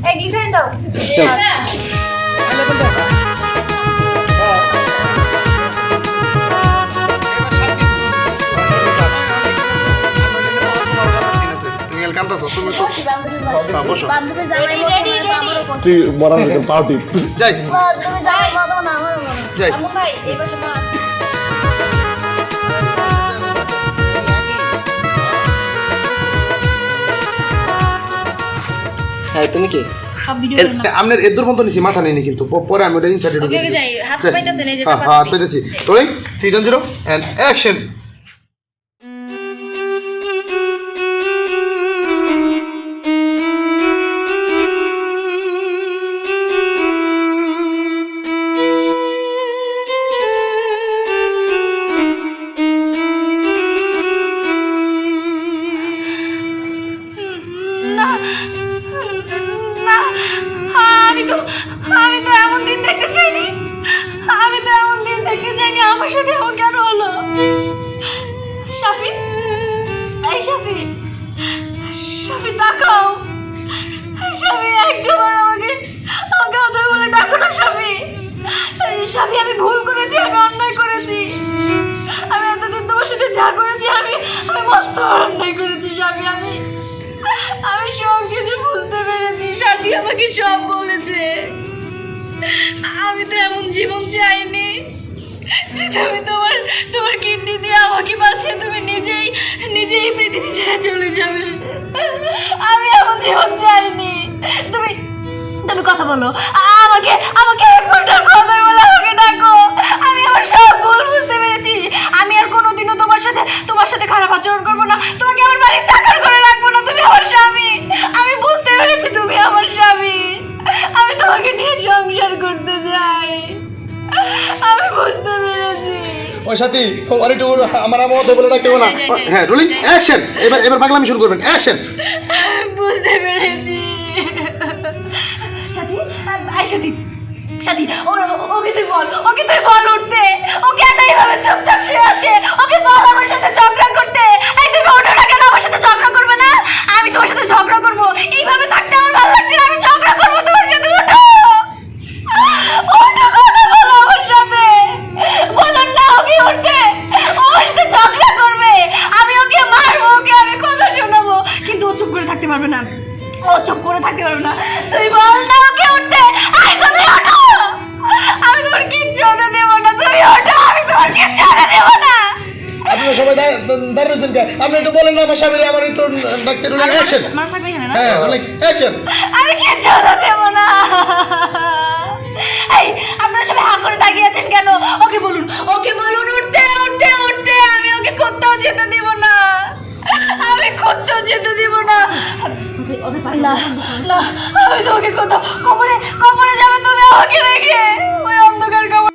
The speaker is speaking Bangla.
এই ডিফারেন্ট দাও তুই বড় পার্টি যাই যাই হ্যাঁ তুমি কি আপনার এদুর মতো নিছি মাথা নেই কিন্তু পরে আমি ওটা ইনসাইডে ঢুকে ওকে যাই হাত পাইতাছেন এই যে হ্যাঁ হাত পাইতেছি রোলিং 3 0 এন্ড অ্যাকশন আমি তো এমন দিন দেখতে চাইনি আমার সাথে এমন কেন হলো শাফি এই শাফি তাকাও শাফি একবার আমাকে কথা বলে ডাকো না শাফি আমি ভুল করেছি আমি অন্যায় করেছি আমি এতদিন তোমার সাথে যা করেছি আমি মস্ত অন্যায় করেছি শাফি আমি সব কিছু বুঝতে পেরেছি সাথী আমাকে সব বলেছে আমি তো এমন জীবন চাইনি যে তুমি তোমার কিডনি দিয়ে আমাকে বাঁচিয়ে তুমি নিজেই পৃথিবী ছেড়ে চলে যাবে আমি এমন জীবন চাইনি তুমি কথা বলো আমাকে একটা কথা বলো আমাকে ডাকো আমি আমার সব ভুল বুঝতে পেরেছি আমি আর কোনোদিনও তোমার সাথে খারাপ আচরণ করবো না তোমাকে আমার বাড়ির চাকর করে রাখবো না তুমি আমার স্বামী আমি বুঝতে পেরেছি তুমি আমার স্বামী আমি তোমাকে নিয়ে সংসার করতে চাই আমি বুঝতে পেরেছি ওই সাথী অনেকটু আমার মতো বলে রাখতে না হ্যাঁ রোলিং অ্যাকশন এবার পাগলামি শুরু করবেন অ্যাকশন বুঝতে পেরেছি সাথী ওকে তুই বল উঠতে ও কেন এইভাবে চুপচাপ শুয়ে আছে ওকে বল আমার সাথে ঝগড়া করতে এই তুমি ওঠো না কেন আমার সাথে ঝগড়া করবে না আমি তোমার সাথে ঝগড়া করবো এইভাবে থাকতে আমার ভালো লাগছে না আমি ঝগড়া করবো তোমার সাথে ওঠো কথা বলো আমার সাথে বলো না ওকে উঠতে ও আমার সাথে ঝগড়া করবে আমি ওকে মারবো ওকে আমি কথা শোনাবো কিন্তু ও চুপ করে থাকতে পারবে না তুই বল না ওকে উঠতে তুমি ওঠো আমি তোমার কিচ্ছু হতে দেবো না তুমি ওঠো আমি তোমার কিচ্ছু হতে দেবো না আপনারা সবাই দাঁড়িয়ে রয়েছেন কে আপনি একটু বলেন না আমার স্বামী আমার একটু ডাকতে রোলিং অ্যাকশন হ্যাঁ রোলিং অ্যাকশন আমি কিচ্ছু হতে দেবো না এই আপনারা সবাই হাঁ করে তাকিয়ে আছেন কেন ওকে বলুন উঠতে আমি ওকে কোথাও যেতে দেব না না আমি তোমাকে কোথাও কবরে যাবে তুমি আমাকে রেখে